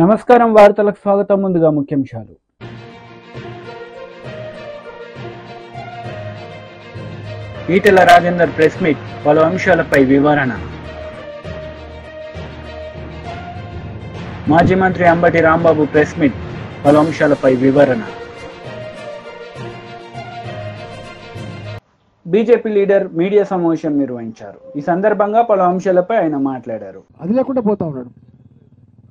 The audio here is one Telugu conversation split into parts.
నమస్కారం వార్తలకు స్వాగతం. ముందుగా ముఖ్యాంశాలు. ఈటెల రాజేందర్ ప్రెస్ మీట్, పలు అంశాలపై వివరణ. మాజీ మంత్రి అంబటి రాంబాబు ప్రెస్ మీట్, పలు అంశాలపై వివరణ. బీజేపీ లీడర్ మీడియా సమావేశం నిర్వహించారు. ఈ సందర్భంగా పలు అంశాలపై ఆయన మాట్లాడారు. అది లేకుండా పోతా ఉన్నాడు.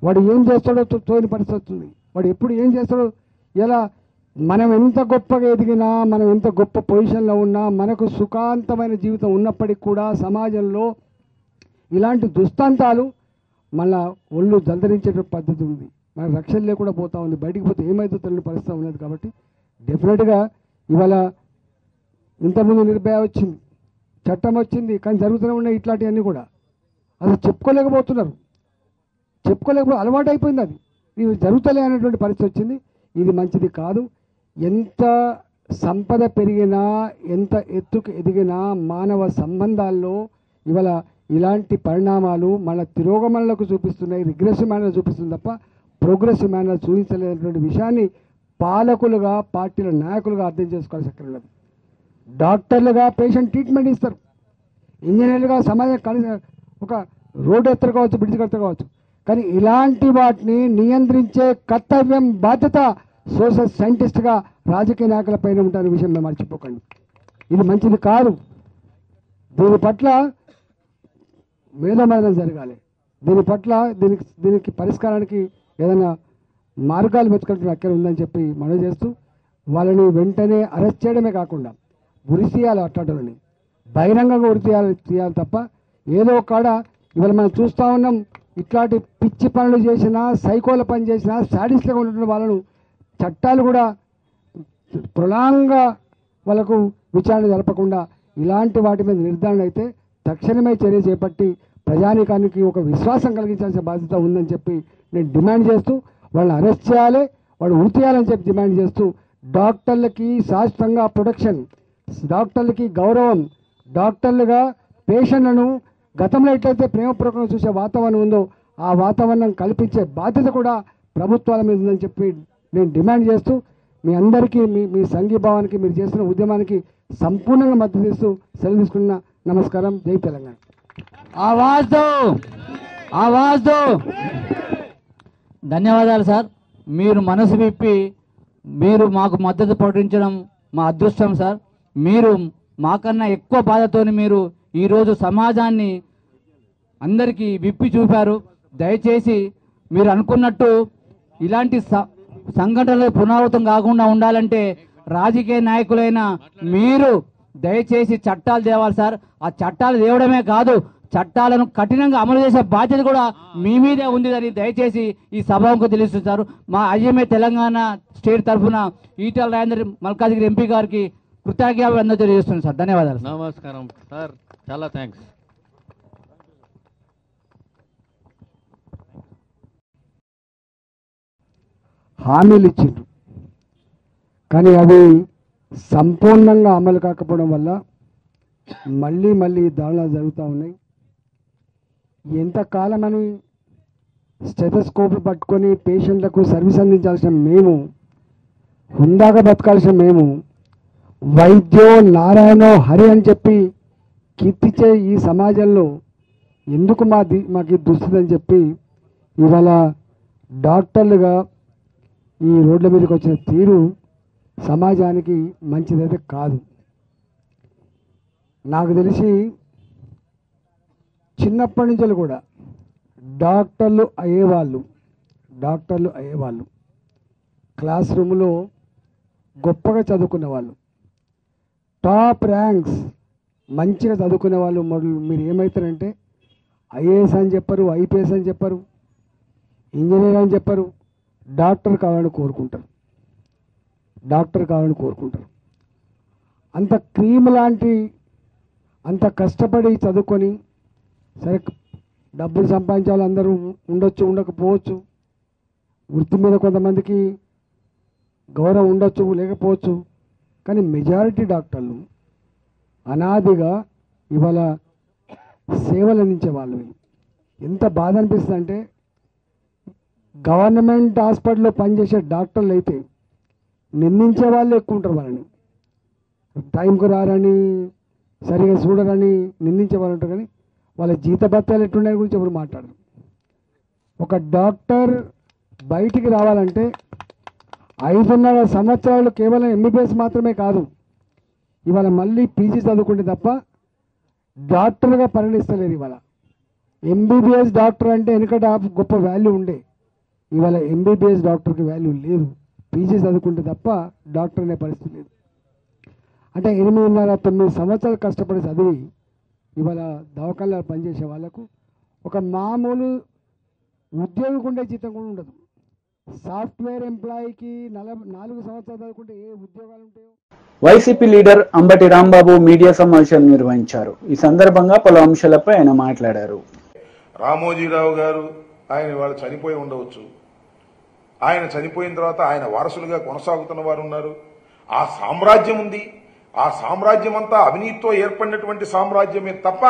వాడు ఏం చేస్తాడో తోని పరిస్థితి వస్తుంది. వాడు ఎప్పుడు ఏం చేస్తాడో, ఎలా మనం ఎంత గొప్పగా ఎదిగినా, మనం ఎంత గొప్ప పొజిషన్లో ఉన్నా, మనకు సుఖాంతమైన జీవితం ఉన్నప్పటికీ కూడా సమాజంలో ఇలాంటి దుస్తాంతాలు మళ్ళా ఒళ్ళు జల్దరించే పద్ధతి ఉంది. మన రక్షణ లేకుండా పోతా ఉంది. బయటికి పోతే ఏమైతే తెలియని పరిస్థితి ఉన్నది. కాబట్టి డెఫినెట్గా ఇవాళ ఇంతకుముందు నిర్భయ వచ్చింది, చట్టం వచ్చింది, కానీ జరుగుతూనే ఉన్నాయి ఇట్లాంటివన్నీ కూడా. అసలు చెప్పుకోలేకపోతున్నారు, అలవాటు అయిపోయింది. అది ఇవి జరుగుతలే అనేటువంటి పరిస్థితి వచ్చింది. ఇది మంచిది కాదు. ఎంత సంపద పెరిగినా, ఎంత ఎత్తుకు ఎదిగినా మానవ సంబంధాల్లో ఇవాళ ఇలాంటి పరిణామాలు మన తిరోగమనలకు చూపిస్తున్నాయి, రిగ్రెసివ్ మేనర్ చూపిస్తుంది తప్ప ప్రోగ్రెసివ్ మేనర్ చూపించలేనటువంటి విషయాన్ని పాలకులుగా, పార్టీల నాయకులుగా అర్థం చేసుకోవాల్సి అక్కడ ఉన్నది. డాక్టర్లుగా పేషెంట్ ట్రీట్మెంట్ ఇస్తారు, ఇంజనీర్లుగా సమాజం ఒక రోడ్డు ఎత్తరు కావచ్చు, బ్రిడ్జ్ కడతారు కావచ్చు, కానీ ఇలాంటి వాటిని నియంత్రించే కర్తవ్యం, బాధ్యత సోషల్ సైంటిస్ట్గా రాజకీయ నాయకుల పైన ఉంటారనే విషయం మేము మర్చిపోకండి. ఇది మంచిది కాదు. దీని పట్ల మేధోమథనం జరగాలి. దీని పట్ల దీనికి పరిష్కారానికి ఏదైనా మార్గాలు వెతకడం అక్కడ ఉందని చెప్పి మనవి చేస్తూ, వాళ్ళని వెంటనే అరెస్ట్ చేయడమే కాకుండా ఉరి తీయాలి. అట్లాంటి బహిరంగంగా ఉరి తీయాలి తప్ప ఏదో కాడ ఇవాళ మనం చూస్తూ ఉన్నాం. ఇట్లాంటి పిచ్చి పనులు చేసినా, సైకోల పని చేసినా, సాడిస్ట్గా ఉన్నటువంటి వాళ్ళను చట్టాలు కూడా ప్రొలాంగా వాళ్ళకు విచారణ జరపకుండా ఇలాంటి వాటి మీద నిర్ధారణ అయితే తక్షణమే చర్య చేపట్టి ప్రజానీకానికి ఒక విశ్వాసం కలిగించాల్సిన బాధ్యత ఉందని చెప్పి నేను డిమాండ్ చేస్తూ, వాళ్ళని అరెస్ట్ చేయాలి, వాళ్ళు ఉరి తీయాలని చెప్పి డిమాండ్ చేస్తూ, డాక్టర్లకి శాశ్వతంగా ప్రొటెక్షన్, డాక్టర్లకి గౌరవం, డాక్టర్లుగా పేషెంట్లను గతంలో ఎట్లయితే ప్రేమపూర్వకంగా చూసే వాతావరణం ఉందో ఆ వాతావరణం కల్పించే బాధ్యత కూడా ప్రభుత్వాల మీద ఉందని చెప్పి నేను డిమాండ్ చేస్తూ, మీ అందరికీ మీ సంఘీభావానికి, మీరు చేస్తున్న ఉద్యమానికి సంపూర్ణంగా మద్దతు ఇస్తూ సెలవు తీసుకున్న నమస్కారం. జై తెలంగాణ. ఆవాజ్ దో. ధన్యవాదాలు సార్. మీరు మనసు విప్పి మీరు మాకు మద్దతు ప్రకటించడం మా అదృష్టం సార్. మీరు మాకన్నా ఎక్కువ బాధతోని మీరు ఈరోజు సమాజాన్ని అందరికీ విప్పి చూపారు. దయచేసి మీరు అనుకున్నట్టు ఇలాంటి సంఘటనలు పునరావృతం కాకుండా ఉండాలంటే రాజకీయ నాయకులైన మీరు దయచేసి చట్టాలు తేవాలి సార్. ఆ చట్టాలు తేవడమే కాదు, చట్టాలను కఠినంగా అమలు చేసే బాధ్యత కూడా మీ మీదే ఉందని దయచేసి ఈ సభకు తెలుస్తున్నారు. మా ఐఎంఏ తెలంగాణ స్టేట్ తరఫున ఈటెల రాజేందర్ మల్కాజ్గిరి ఎంపీ గారికి కృతజ్ఞతలు తెలియజేస్తున్నాను సార్. ధన్యవాదాలు. నమస్కారం సార్, చాలా థ్యాంక్స్. హామీలు ఇచ్చిండ్రు, కానీ అవి సంపూర్ణంగా అమలు కాకపోవడం వల్ల మళ్ళీ దాడులు జరుగుతూ ఉన్నాయి. ఎంతకాలమని స్టెథోస్కోప్ పట్టుకొని పేషెంట్లకు సర్వీస్ అందించాల్సిన మేము, హుందాగా బతకాల్సిన మేము, వైద్యో నారాయణో హరి అని చెప్పి కీర్తించే ఈ సమాజంలో ఎందుకు మాకు దుస్థితి అని చెప్పి ఇవాళ డాక్టర్లుగా ఈ రోడ్ల మీదకి వచ్చిన తీరు సమాజానికి మంచిదైతే కాదు. నాకు తెలిసి చిన్నప్పటి నుంచి కూడా డాక్టర్లు అయ్యేవాళ్ళు క్లాస్ రూమ్లో గొప్పగా చదువుకునే వాళ్ళు, టాప్ ర్యాంక్స్ మంచిగా చదువుకునే వాళ్ళు మొదలు మీరు ఏమవుతారంటే ఐఏఎస్ అని చెప్పరు, ఐపీఎస్ అని చెప్పరు, ఇంజనీర్ అని చెప్పరు, డాక్టర్ కావాలని కోరుకుంటారు. అంత క్రీమ్ లాంటి, అంత కష్టపడి చదువుకొని, సరే డబ్బులు సంపాదించే వాళ్ళు అందరూ ఉండొచ్చు, ఉండకపోవచ్చు, వృత్తి మీద కొంతమందికి గౌరవం ఉండొచ్చు, లేకపోవచ్చు, కానీ మెజారిటీ డాక్టర్లు అనాదిగా ఇవాళ సేవలు అందించే వాళ్ళు. ఎంత బాధ అనిపిస్తుంది అంటే గవర్నమెంట్ హాస్పిటల్లో పనిచేసే డాక్టర్లు అయితే నిందించే వాళ్ళు ఎక్కువ ఉంటారు. వాళ్ళని టైంకు రారని, సరిగా చూడరని నిందించే వాళ్ళు ఉంటారు. కానీ వాళ్ళ జీతభత్యాలు ఎట్లున్నాయి గురించి ఎవరు మాట్లాడరు. ఒక డాక్టర్ బయటికి రావాలంటే 5.5 సంవత్సరాలు కేవలం ఎంబీబీఎస్ మాత్రమే కాదు, ఇవాళ మళ్ళీ పీజీ చదువుకుంటే తప్ప డాక్టర్గా పరిగణిస్తలేదు. ఇవాళ ఎంబీబీఎస్ డాక్టర్ అంటే వెనుకట గొప్ప వాల్యూ ఉండే, ఇవాళ ఎంబీబీఎస్ డాక్టర్కి వాల్యూ లేదు. పీజీ చదువుకుంటే తప్ప డాక్టర్ అనే పరిస్థితి లేదు. అంటే 8.5-9 సంవత్సరాలు కష్టపడి చదివి ఇవాళ దవాఖానలో పనిచేసే వాళ్ళకు ఒక మామూలు ఉద్యోగికి ఉండే జీతం కూడా ఉండదు. సాఫ్ట్వేర్ ఎంప్లాయీకి 4 సంవత్సరాలు చదువుకుంటే ఏ ఉద్యోగాలు ఉంటాయో. YCP leader Ambati Rambabu media సమావేశం నిర్వహించారు. ఈ సందర్భంగా పలు అంశాలపై ఆయన మాట్లాడారు. రామోజీరావు గారు ఆయన వాళ్ళు చనిపోయి ఉండవచ్చు. ఆయన చనిపోయిన తర్వాత ఆయన వారసులుగా కొనసాగుతున్న వారు ఉన్నారు. ఆ సామ్రాజ్యం ఉంది. ఆ సామ్రాజ్యం అంతా అవినీతితో ఏర్పడినటువంటి సామ్రాజ్యమే తప్ప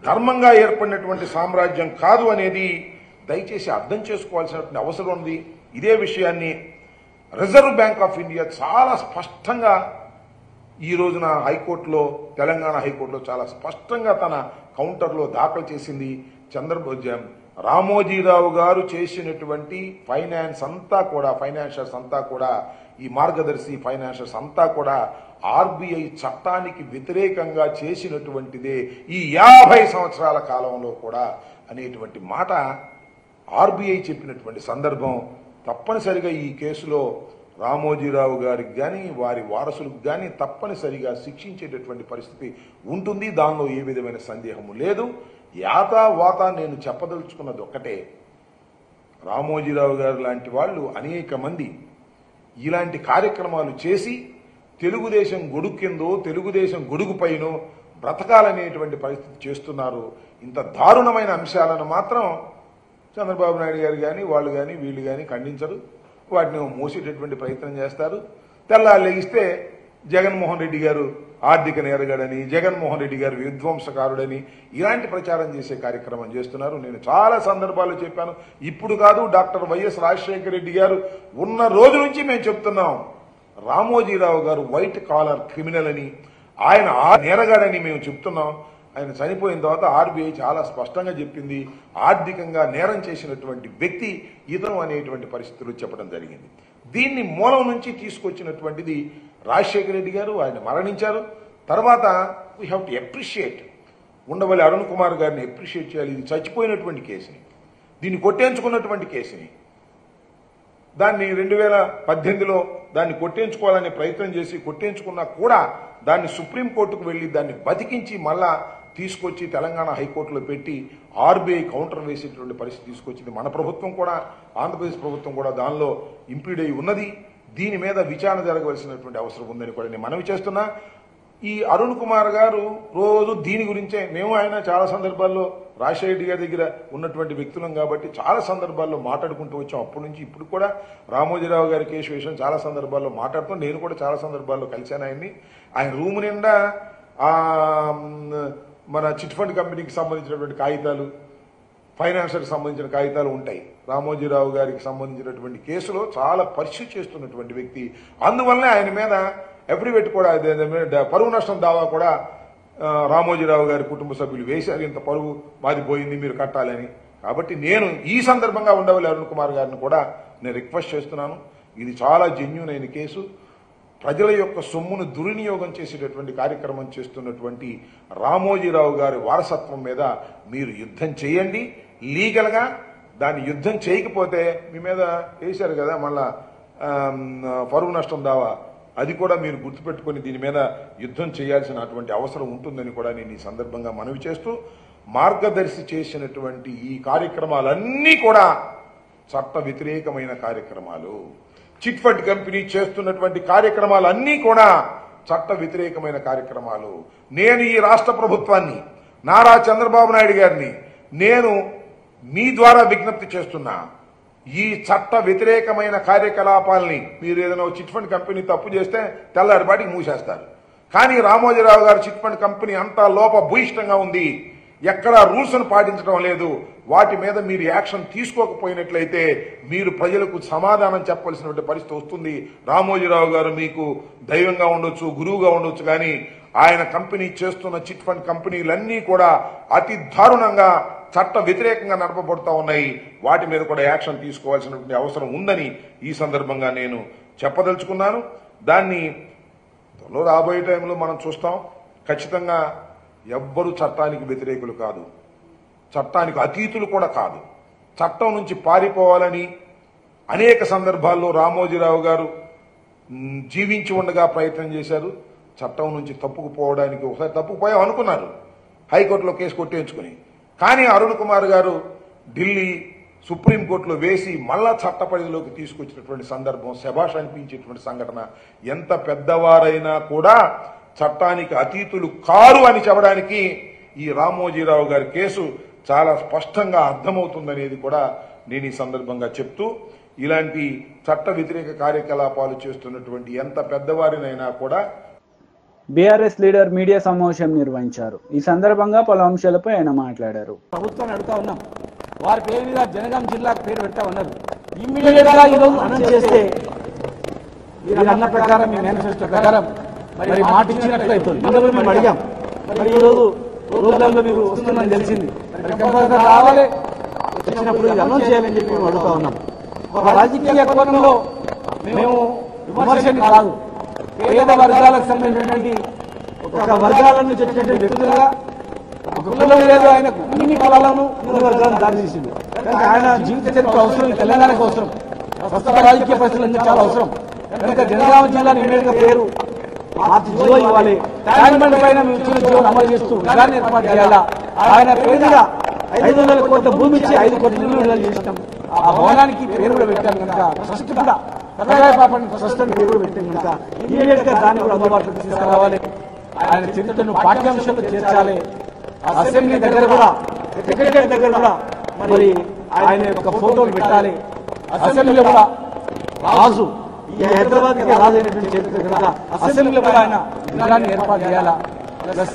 ధర్మంగా ఏర్పడినటువంటి సామ్రాజ్యం కాదు అనేది దయచేసి అర్థం చేసుకోవాల్సినటువంటి అవసరం ఉంది. ఇదే విషయాన్ని రిజర్వ్ బ్యాంక్ ఆఫ్ ఇండియా చాలా స్పష్టంగా ఈ రోజున హైకోర్టులో, తెలంగాణ హైకోర్టులో చాలా స్పష్టంగా తన కౌంటర్లో దాఖలు చేసింది. రామోజీరావు గారు చేసినటువంటి ఫైనాన్షియర్స్ అంతా కూడా ఈ మార్గదర్శి ఫైనాన్షియర్స్ అంతా కూడా ఆర్బీఐ చట్టానికి వ్యతిరేకంగా చేసినటువంటిదే ఈ 50 సంవత్సరాల కాలంలో కూడా అనేటువంటి మాట ఆర్బీఐ చెప్పినటువంటి సందర్భం. తప్పనిసరిగా ఈ కేసులో రామోజీరావు గారికి కానీ వారి వారసులకు కానీ తప్పనిసరిగా శిక్షించేటటువంటి పరిస్థితి ఉంటుంది. దానిలో ఏ విధమైన సందేహము లేదు. యాతావాత నేను చెప్పదలుచుకున్నది ఒక్కటే, రామోజీరావు గారు లాంటి వాళ్ళు అనేక మంది ఇలాంటి కార్యక్రమాలు చేసి తెలుగుదేశం గొడుగు కిందో తెలుగుదేశం గొడుగు పైనో బ్రతకాలనేటువంటి పరిస్థితి చేస్తున్నారు. ఇంత దారుణమైన అంశాలను మాత్రం చంద్రబాబు నాయుడు గారు కానీ వాళ్ళు కానీ వీళ్ళు కానీ ఖండించరు. వాటిని మోసేటటువంటి ప్రయత్నం చేస్తారు. తెల్లారు లెగిస్తే జగన్మోహన్ రెడ్డి గారు ఆర్థిక నేరగాడని, జగన్మోహన్ రెడ్డి గారు విధ్వంసకారుడని ఇలాంటి ప్రచారం చేసే కార్యక్రమం చేస్తున్నారు. నేను చాలా సందర్భాల్లో చెప్పాను. ఇప్పుడు కాదు, డాక్టర్ వైఎస్ రాజశేఖర రెడ్డి గారు ఉన్న రోజు నుంచి మేము చెప్తున్నాం, రామోజీరావు గారు వైట్ కాలర్ క్రిమినల్ అని, ఆయన నేరగాడని మేము చెప్తున్నాం. ఆయన చనిపోయిన తర్వాత ఆర్బీఐ చాలా స్పష్టంగా చెప్పింది, ఆర్థికంగా నేరం చేసినటువంటి వ్యక్తి ఇతను అనేటువంటి పరిస్థితులు చెప్పడం జరిగింది. దీన్ని మూలం నుంచి తీసుకొచ్చినటువంటిది రాజశేఖర రెడ్డి గారు. ఆయన మరణించారు. తర్వాత we have to appreciate, Undavalli Arun Kumar గారిని అప్రిషియేట్ చేయాలి. ఇది చచ్చిపోయినటువంటి కేసుని, దీన్ని కొట్టేంచుకున్నటువంటి కేసుని, దాన్ని 2018లో దాన్ని కొట్టేంచుకోవాలనే ప్రయత్నం చేసి కొట్టేంచుకున్నా కూడా దాన్ని సుప్రీంకోర్టుకు వెళ్లి దాన్ని బతికించి మళ్ళా తీసుకొచ్చి తెలంగాణ హైకోర్టులో పెట్టి ఆర్బీఐ కౌంటర్ వేసేటువంటి పరిస్థితి తీసుకొచ్చింది మన ప్రభుత్వం కూడా. ఆంధ్రప్రదేశ్ ప్రభుత్వం కూడా దానిలో ఇంప్లీడ్ అయి ఉన్నది. దీని మీద విచారణ జరగవలసినటువంటి అవసరం ఉందని కూడా నేను మనవి చేస్తున్నా. ఈ అరుణ్ కుమార్ గారు రోజు దీని గురించే, మేము ఆయన చాలా సందర్భాల్లో రాజశేఖర రెడ్డి గారి దగ్గర ఉన్నటువంటి వ్యక్తులం కాబట్టి చాలా సందర్భాల్లో మాట్లాడుకుంటూ వచ్చాం. అప్పటి నుంచి ఇప్పుడు కూడా రామోజీరావు గారి కేసు విషయం చాలా సందర్భాల్లో మాట్లాడుతూ, నేను కూడా చాలా సందర్భాల్లో కలిశాను ఆయన్ని. ఆయన రూమ్ నిండా మన చిట్ ఫండ్ కంపెనీకి సంబంధించినటువంటి కాగితాలు, ఫైనాన్షియర్కి సంబంధించిన కాగితాలు ఉంటాయి. రామోజీరావు గారికి సంబంధించినటువంటి కేసులో చాలా పరిశీలి చేస్తున్నటువంటి వ్యక్తి. అందువల్లనే ఆయన మీద అఫిడవిట్ కూడా, పరువు నష్టం దావా కూడా రామోజీరావు గారి కుటుంబ సభ్యులు వేశారు. ఇంత పరువు మాది పోయింది, మీరు కట్టాలని. కాబట్టి నేను ఈ సందర్భంగా ఉండవల్లి అరుణ్ కుమార్ గారిని కూడా నేను రిక్వెస్ట్ చేస్తున్నాను. ఇది చాలా జెన్యూన్ అయిన కేసు. ప్రజల యొక్క సొమ్మును దుర్వినియోగం చేసేటటువంటి కార్యక్రమం చేస్తున్నటువంటి రామోజీరావు గారి వారసత్వం మీద మీరు యుద్ధం చేయండి లీగల్గా. దాన్ని యుద్ధం చేయకపోతే మీ మీద వేశారు కదా మళ్ళా పరువు నష్టం దావా, అది కూడా మీరు గుర్తుపెట్టుకుని దీని మీద యుద్ధం చేయాల్సినటువంటి అవసరం ఉంటుందని కూడా నేను ఈ సందర్భంగా మనవి చేస్తూ, మార్గదర్శి చేసినటువంటి ఈ కార్యక్రమాలన్నీ కూడా చట్ట వ్యతిరేకమైన కార్యక్రమాలు. చిట్ ఫండ్ కంపెనీ చేస్తున్నటువంటి కార్యక్రమాలన్నీ కూడా చట్ట వ్యతిరేకమైన కార్యక్రమాలు. నేను ఈ రాష్ట్ర ప్రభుత్వాన్ని, నారా చంద్రబాబు నాయుడు గారిని నేను మీ ద్వారా విజ్ఞప్తి చేస్తున్నా, ఈ చట్ట వ్యతిరేకమైన కార్యకలాపాలని మీరు ఏదైనా చిట్ ఫండ్ కంపెనీ తప్పు చేస్తే తెల్లారిపాటికి మూసేస్తారు. కానీ రామోజీరావు గారు చిట్ ఫండ్ కంపెనీ అంతా లోపభూయిష్టంగా ఉంది. ఎక్కడ రూల్స్ను పాటించడం లేదు. వాటి మీద మీరు యాక్షన్ తీసుకోకపోయినట్లయితే మీరు ప్రజలకు సమాధానం చెప్పవలసినటువంటి పరిస్థితి వస్తుంది. రామోజీరావు గారు మీకు దైవంగా ఉండొచ్చు, గురువుగా ఉండొచ్చు, కానీ ఆయన కంపెనీ చేస్తున్న చిట్ ఫండ్ కంపెనీలన్నీ కూడా అతి దారుణంగా చట్ట వ్యతిరేకంగా నడపబడుతూ ఉన్నాయి. వాటి మీద కూడా యాక్షన్ తీసుకోవాల్సినటువంటి అవసరం ఉందని ఈ సందర్భంగా నేను చెప్పదలుచుకున్నాను. దాన్ని త్వరలో రాబోయే టైంలో మనం చూస్తాం. ఖచ్చితంగా ఎవ్వరూ చట్టానికి వ్యతిరేకులు కాదు, చట్టానికి అతీతులు కూడా కాదు. చట్టం నుంచి పారిపోవాలని అనేక సందర్భాల్లో రామోజీరావు గారు జీవించి ఉండగా ప్రయత్నం చేశారు. చట్టం నుంచి తప్పుకుపోవడానికి ఒకసారి తప్పుకుపోయాం అనుకున్నారు, హైకోర్టులో కేసు కొట్టేయించుకుని. కానీ అరుణ్ కుమార్ గారు ఢిల్లీ సుప్రీంకోర్టులో వేసి మళ్ళా చట్ట పరిధిలోకి తీసుకొచ్చినటువంటి సందర్భం శభాష్ అనిపించేటువంటి సంఘటన. ఎంత పెద్దవారైనా కూడా చట్టానికి అతీతులు కారు అని చెప్పడానికి ఈ రామోజీరావు గారి కేసు చాలా స్పష్టంగా అర్థమవుతుందనేది కూడా నేను ఈ సందర్భంగా చెప్తూ, ఇలాంటి చట్ట వ్యతిరేక కార్యకలాపాలు చేస్తున్నటువంటి ఎంత పెద్దవారినైనా కూడా బీఆర్ఎస్ లీడర్ మీడియా సమావేశం నిర్వహించారు. ఈ సందర్భంగా పలు అంశాలపై ఆయన మాట్లాడారు. ప్రభుత్వాన్ని అడుగుతా ఉన్నాం, వారి పేరు మీద జనగాం జిల్లాకు పేరు పెడతా ఉన్నారు. ఇమ్మీడియట్ గా ఈరోజు అనౌన్స్ చేస్తే మీరు అన్న ప్రకారం మీ మేనిఫెస్టో ప్రకారం మరి మాట ఇచ్చినట్లు అవుతుంది. అందరూ మేము అడిగాం, మరి ఈరోజు రోజులలో మీరు వస్తుందని తెలిసింది, మరి కంపల్సరీ రావాలి, వచ్చినప్పుడు ఇది అనౌన్స్ చేయాలని చెప్పి మేము అడుగుతా ఉన్నాం. ఒక రాజకీయ కోణంలో మేము విమర్శని కాదు, పేద వర్గాలకు సంబంధించినటువంటి ఒక వర్గాల నుంచి వచ్చినటువంటి వ్యక్తులుగా ఒక కులం లేదు ఆయనకు, అన్ని కులాలను మూడు వర్గాలను దారి తీసింది. కనుక ఆయన జీవిత చరిత్ర అవసరం, తెలంగాణకు అవసరం, ప్రస్తుత రాజకీయ పరిస్థితులు చాలా అవసరం. కనుక జనగామ జిల్లాను ఇమీడియట్ గా పేరు మార్చి జియో ఇవ్వాలి. ట్యాంక్మెంట్ పైన మేము ఇచ్చిన జియోను అమలు చేస్తూ నగరాన్ని ఏర్పాటు చేయాలా. ఆయన పేరుగా 500 కోట్ల భూమి ఇచ్చి 5 కోట్ల ఇల్లు విడుదల చేసినాం. ఆ భవనానికి పేరు కూడా పెట్టాం కనుక ట్రస్ట్ కూడా పాపని ట్రస్ట్ అని పేరు పెట్టాం కనుక ఇమీడియట్ గా దాన్ని కూడా అందుబాటులోకి తీసుకురావాలి. ఆయన చరిత్రను పాఠ్యాంశాలు చేర్చాలి. అసెంబ్లీ దగ్గర కూడా, సెక్రటరీ దగ్గర కూడా మరి ఆయన యొక్క ఫోటోలు పెట్టాలి. అసెంబ్లీలో కూడా రాజు, ఈ హైదరాబాద్ కి రాజు అయినటువంటి చరిత్ర కనుక అసెంబ్లీలో కూడా ఆయన విగ్రహాన్ని ఏర్పాటు చేయాలా. ప్లస్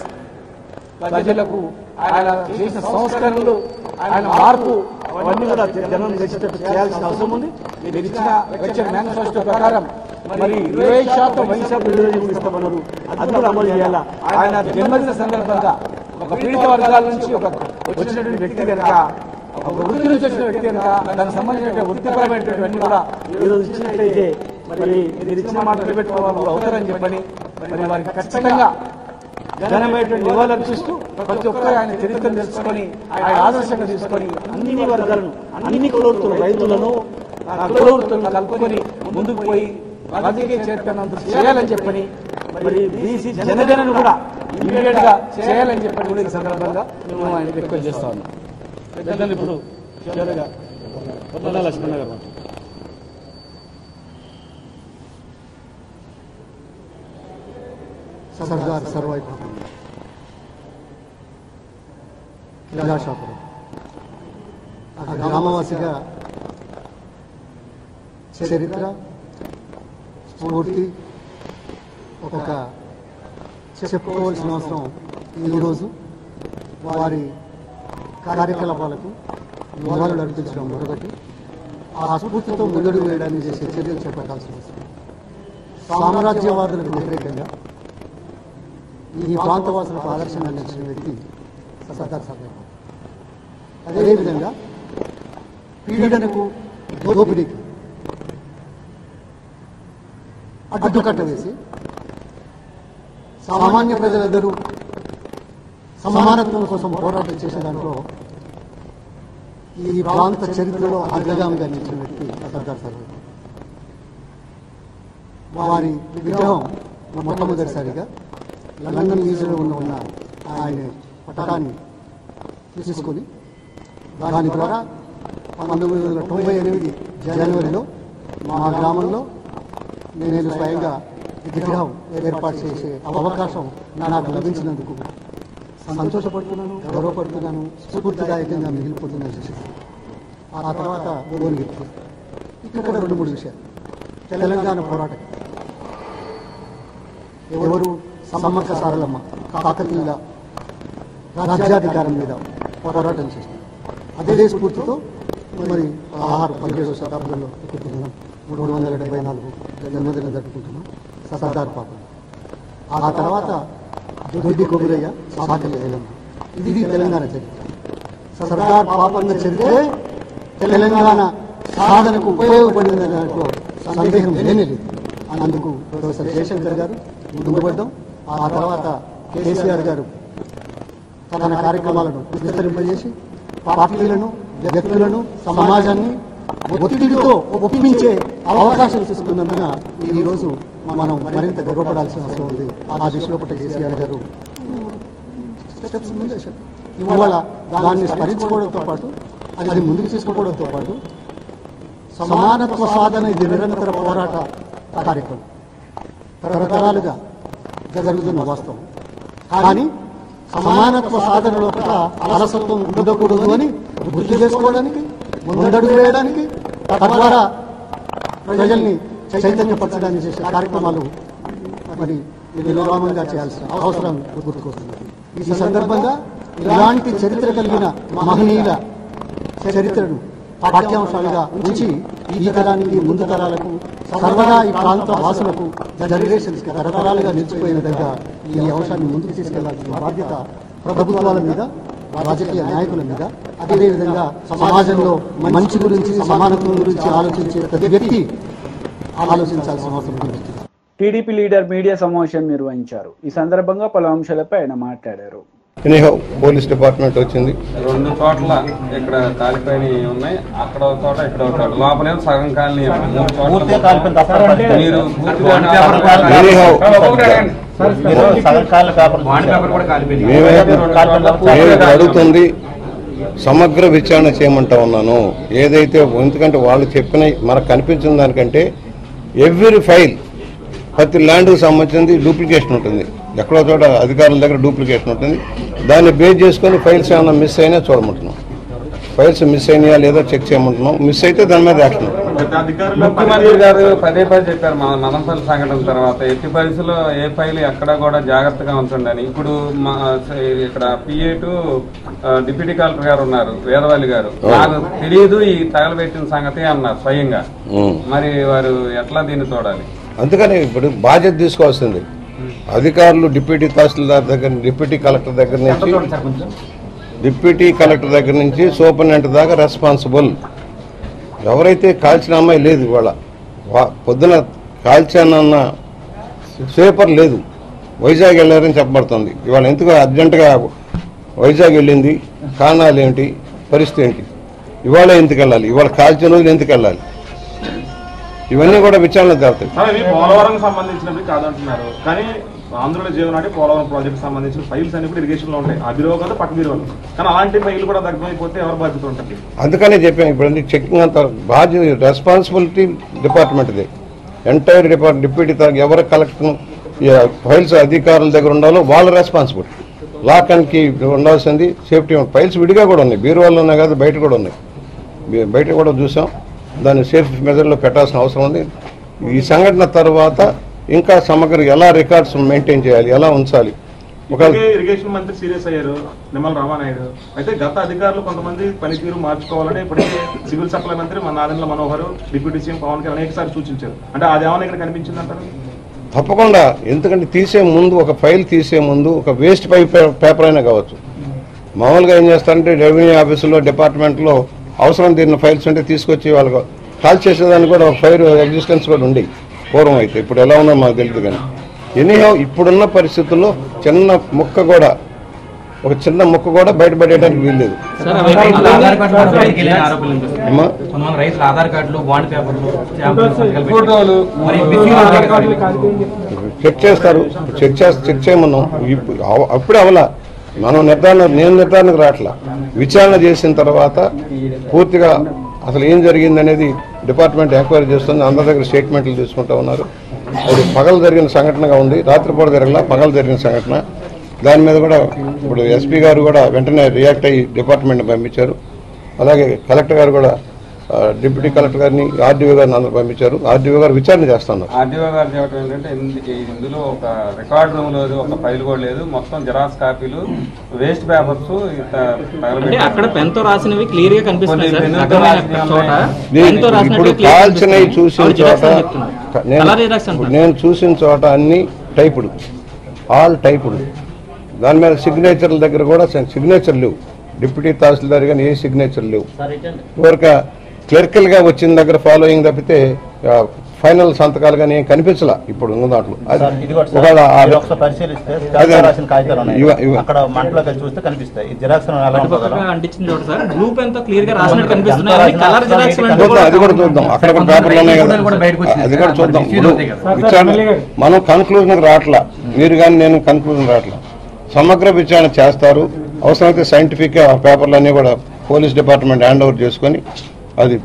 ప్రజలకు ఆయన చేసిన సంస్కరణలు, ఆయన మార్పు అవన్నీ కూడా జనం తెచ్చేటట్టు చేయాల్సిన అవసరం ఉంది. మీరు ఇచ్చిన మేనిఫెస్టో ప్రకారం మరి 20% వైశాఖ విడుదల ఇస్తామన్నారు, అది కూడా అమలు చేయాలా. ఆయన జన్మదిన సందర్భంగా ఒక పీడిత వర్గాల నుంచి ఒక వచ్చినటువంటి వ్యక్తి కనుక, ఒక వృత్తి నుంచి వచ్చిన వ్యక్తి కనుక దానికి సంబంధించిన వృత్తిపరమైనటువంటి కూడా ఈరోజు ఇచ్చినట్లయితే మరి మీరు ఇచ్చిన మాట నిలబెట్టుకోవాలి అవుతారని చెప్పని మరి వారికి ఖచ్చితంగా ఘనమైనటువంటి నివాళులర్పిస్తూ ప్రతి ఒక్కరు ఆయన చరిత్రను తెలుసుకొని ఆయన ఆదర్శంగా తీసుకొని అన్ని వర్గాలను, అన్ని కులవృత్తులు, రైతులను, కులవృత్తులను కలుపుకొని ముందుకు పోయి రాజకీయ చరిత్రను చేయాలని చెప్పని మరి బీసీ జనగణను కూడా ఇమీడియట్ గా చేయాలని చెప్పని కూడా ఈ సందర్భంగా మేము ఆయన రిక్వెస్ట్ చేస్తా ఉన్నాం. పెద్దలు ఇప్పుడు లక్ష్మణ గారు సర్దార్ సర్వాయి పటేల్ కిలాషాపురం గ్రామవాసిగా చరిత్ర, స్ఫూర్తి ఒక చెప్పుకోవాల్సిన అవసరం ఈరోజు వారి కార్యకలాపాలకు నివాళులు అర్పించడం మరొకటి. ఆ స్ఫూర్తితో ముందడుగు వేయడానికి చేసే చర్యలు చేపట్టాల్సిన అవసరం. సామ్రాజ్యవాదులకు వ్యతిరేకంగా ఈ ప్రాంతవాసులకు ఆదర్శంగా నిలిచిన వ్యక్తి సర్దార్ సర్వాయి పటేల్. అదేవిధంగా పీడనకు, దోపిడీకి అడ్డుకట్ట వేసి సామాన్య ప్రజలందరూ సమానత్వం కోసం పోరాటం చేసే దాంట్లో ఈ ప్రాంత చరిత్రలో అగ్రగామిగా నిలిచిన వ్యక్తి సర్దార్ సర్వాయి పటేల్. వారి విగ్రహం మొట్టమొదటిసారిగా లండన్ మ్యూజియంలో ఉన్న ఆయన పటాన్ని తీసుకుని దాని ద్వారా 1998 జనవరిలో మా గ్రామంలో నేను స్వయంగా విగ్రహం ఏర్పాటు చేసే అవకాశం నాకు లభించినందుకు సంతోషపడుతున్నాను, గౌరవపడుతున్నాను, స్ఫూర్తిదాయకంగా మిగిలిపోతున్నాను చూసి. ఆ తర్వాత భువనగిరి ఇక్కడ 2-3 విషయాలు. తెలంగాణ పోరాటం ఎవరు సమ్మక్క సారలమ్మ, కాకతీయుల రాజ్యాధికారం మీద పోరాటం చేస్తారు. అదే స్ఫూర్తితో మరి 17వ శతాబ్దంలో 374 జన్మదినం జరుపుకుంటున్నాం సర్దార్ పాపన్న. ఆ తర్వాత దొడ్డి కొగురయ్య, సాకలి ఐలమ్మ. ఇది తెలంగాణ చరిత్ర. సర్దార్ పాపన్న చరిత్రే తెలంగాణ సాధనకు ఉపయోగపడింది దాంట్లో సందేహం లేనిది. అందుకు ప్రొఫెసర్ జయశంకర్ గారు ముందుపడ్డాం. ఆ తర్వాత కేసీఆర్ గారు తన కార్యక్రమాలను విస్తరింపజేసి పార్టీలను, వ్యక్తులను, సమాజాన్ని ఒత్తిడితో ఒప్పించే అవకాశం తీసుకున్నందున ఈరోజు మనం మరింత గర్వపడాల్సిన అవసరం ఉంది. ఆ దిశలో పట్ల కేసీఆర్ గారు స్టెప్స్ ముందేశారు. ఇవాళ దాన్ని స్మరించుకోవడంతో పాటు, అది ముందుకు తీసుకోవడంతో పాటు సమానత్వ సాధన ఇది నిరంతర పోరాట కార్యక్రమం తరతరాలుగా జరుగుతున్న వాస్తవం. కానీ సమానత్వ సాధన లోపల అలసత్వం ఉండకూడదు అని గుర్తు చేసుకోవడానికి, ముందడుగు వేయడానికి, తద్వారా ప్రజల్ని చైతన్యపరచడానికి చేసే కార్యక్రమాలు మరి నిర్వామంగా చేయాల్సిన అవసరం గుర్తుకొస్తుంది. ఈ సందర్భంగా ఇలాంటి చరిత్ర కలిగిన మహనీయుల చరిత్రను పాఠ్యాంశాలుగా ఉంచి ఈ తరానికి, ముందు తరాలకు, సర్వదా ఈ ప్రాంత వాసులకు, జనరేషన్స్ కి తరతరాలుగా నిలిచిపోయే విధంగా ఈ అంశాన్ని ముందుకు తీసుకెళ్లాల్సిన బాధ్యత ప్రభుత్వాల మీద, రాజకీయ నాయకుల మీద, అదేవిధంగా సమాజంలో మంచి గురించి, సమానత్వం గురించి ఆలోచించే ప్రతి వ్యక్తి ఆలోచించాల్సిన అవసరం ఉంది. టీడీపీ లీడర్ మీడియా సమావేశం నిర్వహించారు. ఈ సందర్భంగా పలు అంశాలపై ఆయన మాట్లాడారు. పోలీస్ డిపార్ట్మెంట్ వచ్చింది. 2 చోట్ల ఇక్కడ కాలిపోయి ఉన్నాయి. అక్కడ ఒక చోట, ఇక్కడ ఒక చోట. లోపలే సగం కాలనీ. అడుగుతుంది సమగ్ర విచారణ చేయమంటా ఉన్నాను. ఏదైతే, ఎందుకంటే వాళ్ళు చెప్పిన మనకు కనిపించిన దానికంటే ఎవ్రీ ఫైల్ ప్రతి ల్యాండ్కి సంబంధించింది డూప్లికేషన్ ఉంటుంది. ఎక్కడో చోట అధికారుల దగ్గర డూప్లికేషన్ ఉంటుంది. దాన్ని బేస్ చేసుకొని ఫైల్స్ ఏమైనా మిస్ అయినా చూడమంటున్నాం. ఫైల్స్ మిస్ అయినాయా లేదా చెక్ చేయమంటున్నాం. మిస్ అయితే దాని మీద యాక్షన్. ముఖ్యమంత్రి గారు పదే చెప్పారు మదనపల్లి సంఘటన తర్వాత, ఎట్టి పరిస్థితుల్లో ఏ ఫైల్ ఎక్కడ కూడా జాగ్రత్తగా ఉంచండి అని. ఇప్పుడు ఇక్కడ PA టు డిప్యూటీ కలెక్టర్ గారు ఉన్నారు, వేదవల్లి గారు. నాకు తెలియదు ఈ తగలబెట్టిన సంగతి అన్నారు స్వయంగా. మరి వారు ఎట్లా దీన్ని చూడాలి? అందుకని ఇప్పుడు బాధ్యత తీసుకోవాల్సింది అధికారులు. డిప్యూటీ తహసీల్దార్ దగ్గర, డిప్యూటీ కలెక్టర్ దగ్గర నుంచి సూపరింటెండెంట్ దాకా రెస్పాన్సిబుల్. ఎవరైతే కాల్చిన అమ్మాయి లేదు, ఇవాళ పొద్దున కాల్చానన్న పేపర్ లేదు, వైజాగ్ వెళ్ళారని చెప్పబడుతుంది. ఇవాళ ఎందుకు అర్జెంటుగా వైజాగ్ వెళ్ళింది, కారణాలు ఏమిటి, పరిస్థితి ఏంటి, ఇవాళ ఎందుకు వెళ్ళాలి, ఇవాళ కాల్చిన రోజులు ఎందుకు వెళ్ళాలి, ఇవన్నీ కూడా విచారణ జరుగుతాయి. పోలవరం సంబంధించినవి కాదంటున్నారు, కానీ ఆంధ్రలో జీవనాటి పోలవరం ప్రాజెక్ట్ సంబంధించిన ఫైల్స్ అన్ని కూడా ఇరిగేషన్ లో ఉంటాయి. ఆ బిరో కాదు, పక్క బిరో, కానీ అలాంటి ఫైల్ కూడా దగ్గరైపోతే ఎవరు బాధ్యత ఉంటుంది? అందుకనే చెప్పాను ఇప్పుడు చెకింగ్ అంతా బాధ్యత రెస్పాన్సిబిలిటీ డిపార్ట్మెంట్ది. ఎంటైర్ డిప్యూటీ ఎవరు కలెక్టర్ ఫైల్స్ అధికారుల దగ్గర ఉండాలో వాళ్ళ రెస్పాన్సిబిలిటీ. లాక్ అండ్ కీ ఉండాల్సింది. సేఫ్టీ ఫైల్స్ విడిగా కూడా ఉన్నాయి, బీరువాళ్ళు ఉన్నాయి కాదు, బయట కూడా ఉన్నాయి. బయట కూడా చూసాం. దాన్ని సేఫ్ మెజర్లో పెట్టాల్సిన అవసరం ఉంది. ఈ సంఘటన తర్వాత ఇంకా సమగ్ర ఎలా రికార్డ్స్ మెయింటైన్ చేయాలి, ఎలా ఉంచాలి. ఇరిగేషన్ మంత్రి సీరియస్ అయ్యారు, నిమ్మల రామానాయుడు. అయితే గత అధికారులు కొంతమంది పనితీరు మార్చుకోవాలని ఇప్పటికే సివిల్ సప్లై మంత్రి నాదెండ్ల మనోహర్, డిప్యూటీ సీఎం పవన్ కళ్యాణ్ అనేకసారి సూచించారు. అంటే అది ఏమైనా ఇక్కడ కనిపించింది అంటారు? తప్పకుండా. ఎందుకంటే తీసే ముందు, ఒక ఫైల్ తీసే ముందు ఒక వేస్ట్ పేపర్ అయినా కావచ్చు. మామూలుగా ఏం చేస్తారంటే రెవెన్యూ ఆఫీసులో, డిపార్ట్మెంట్లో అవసరం తీరిన ఫైల్స్ ఉంటే తీసుకొచ్చి వాళ్ళకు కాల్ చేసేదానికి కూడా ఒక ఫైల్ ఎగ్జిస్టెన్స్ కూడా ఉండి పూర్వం అయితే. ఇప్పుడు ఎలా ఉందో మాకు తెలియదు. కానీ ఎనీహౌ ఇప్పుడున్న పరిస్థితుల్లో చిన్న ముక్క కూడా బయటపడేయడానికి వీల్లేదు. చెక్ చేస్తారు, చెక్ చేయమన్నాం. అప్పుడే అవలా నేను నిర్ధారణకు రావట్లా. విచారణ చేసిన తర్వాత పూర్తిగా అసలు ఏం జరిగింది అనేది డిపార్ట్మెంట్ ఎంక్వైరీ చేస్తుంది. అందరి దగ్గర స్టేట్మెంట్లు తీసుకుంటూ ఉన్నారు. అది పగలు జరిగిన సంఘటనగా ఉంది, రాత్రిపూట జరగల, పగలు జరిగిన సంఘటన. దాని మీద కూడా ఇప్పుడు SP గారు కూడా వెంటనే రియాక్ట్ అయ్యి డిపార్ట్మెంట్ పంపించారు. అలాగే కలెక్టర్ గారు కూడా డిప్యూటీ కలెక్టర్ గారిని ఆర్డీఓ గారిని అందరూ పంపించారు. ఆర్డీఓ గారు విచారణ చేస్తున్నారు. ఆర్డీఓ గారు చెప్పడం ఏంటంటే ఇందులో ఒక రికార్డ్ రూమ్ లేదు, ఒక ఫైల్ కూడా లేదు, మొత్తం జిరాక్స్ కాపీలు, వేస్ట్ పేపర్స్ అక్కడ పెన్ తో రాసినవి క్లియర్ గా కనిపిస్తున్నాయి. ఇప్పుడు కాల్చినవి చూసిన చోట నేను చూసిన చోట అన్ని టైపుడు, ఆల్ టైపుడు. దాని మీద సిగ్నేచర్ల దగ్గర కూడా సిగ్నేచర్ లేవు. డిప్యూటీ తహసీల్దార్ కానీ ఏ సిగ్నేచర్ లేవు. ఊరిక క్లర్కల్ గా వచ్చిన దగ్గర ఫాలోయింగ్ తప్పితే ఫైనల్ సంతకాలు కానీ ఏం కనిపించలా ఇప్పుడు ఉన్న దాంట్లో. అది కూడా చూద్దాం, అక్కడ పేపర్లు ఉన్నాయి కదా, అది కూడా చూద్దాం. మనం కన్క్లూజన్ రావట్లా, మీరు కానీ నేను కన్క్లూజన్ రావట్లా. సమగ్ర విచారణ చేస్తారు. అవసరమైతే సైంటిఫిక్ పేపర్లన్నీ కూడా పోలీస్ డిపార్ట్మెంట్ హ్యాండ్ ఓవర్ చేసుకొని అది.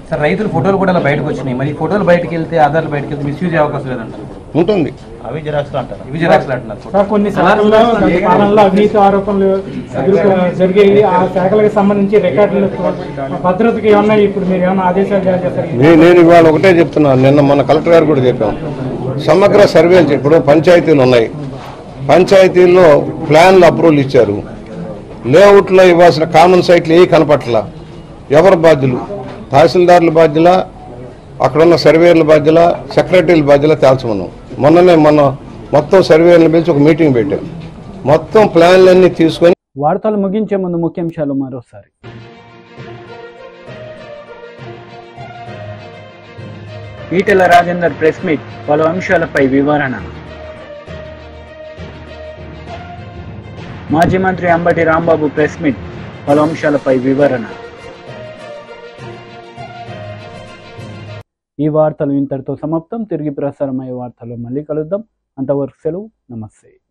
సార్ రైతుల ఫోటోలు కూడా బయటకు వచ్చినాయి, మరి ఫోటోలు బయటకి వెళ్తే ఆధార్లు బయటకు వెళ్తే మిస్యూజ్ అయ్యే అవకాశం లేదంటారు. ఉంటుంది. అవి జిరాక్స్లు అంటారు, ఇవి జిరాక్స్లు అంటున్నారు. కొన్ని పాలనలో అవినీతి ఆరోపణలు జరిగేవి, ఆ శాఖలకు సంబంధించి రికార్డులు భద్రతకి ఏమన్నా ఇప్పుడు మీరు ఏమన్నా ఆదేశాలు జారీ చేస్తారు? నేను ఇవాళ ఒకటే చెప్తున్నాను, నిన్న మన కలెక్టర్ గారు కూడా చెప్పాం. సమగ్ర సర్వేలు ఇప్పుడు పంచాయతీలు ఉన్నాయి, పంచాయతీల్లో ప్లాన్లు అప్రూవల్ ఇచ్చారు, లేఅవుట్లో ఇవ్వాల్సిన కామన్ సైట్లు ఏ కనపట్ల. ఎవరు బాధ్యులు? తహసీల్దారుల బాధ్యుల, అక్కడున్న సర్వేర్ల బాధ్యుల, సెక్రటరీల బాధ్యుల తేల్చమన్నాం. మొన్న మొత్తం సర్వేర్లను పిలిచి ఒక మీటింగ్ పెట్టాం. మొత్తం ప్లాన్లన్నీ తీసుకొని. వార్తలు ముగించే ముందు ముఖ్యాంశాలు మరోసారి. ఈటెల రాజేందర్ ప్రెస్ మీట్, పలు అంశాలపై వివరణ. మాజీ మంత్రి అంబటి రాంబాబు ప్రెస్ మీట్, పలు అంశాలపై వివరణ. ఈ వార్తలు ఇంతటితో సమాప్తం. తిరిగి ప్రసారమయ్యే వార్తలు మళ్ళీ కలుద్దాం. అంతవరకు సెలవు. నమస్తే.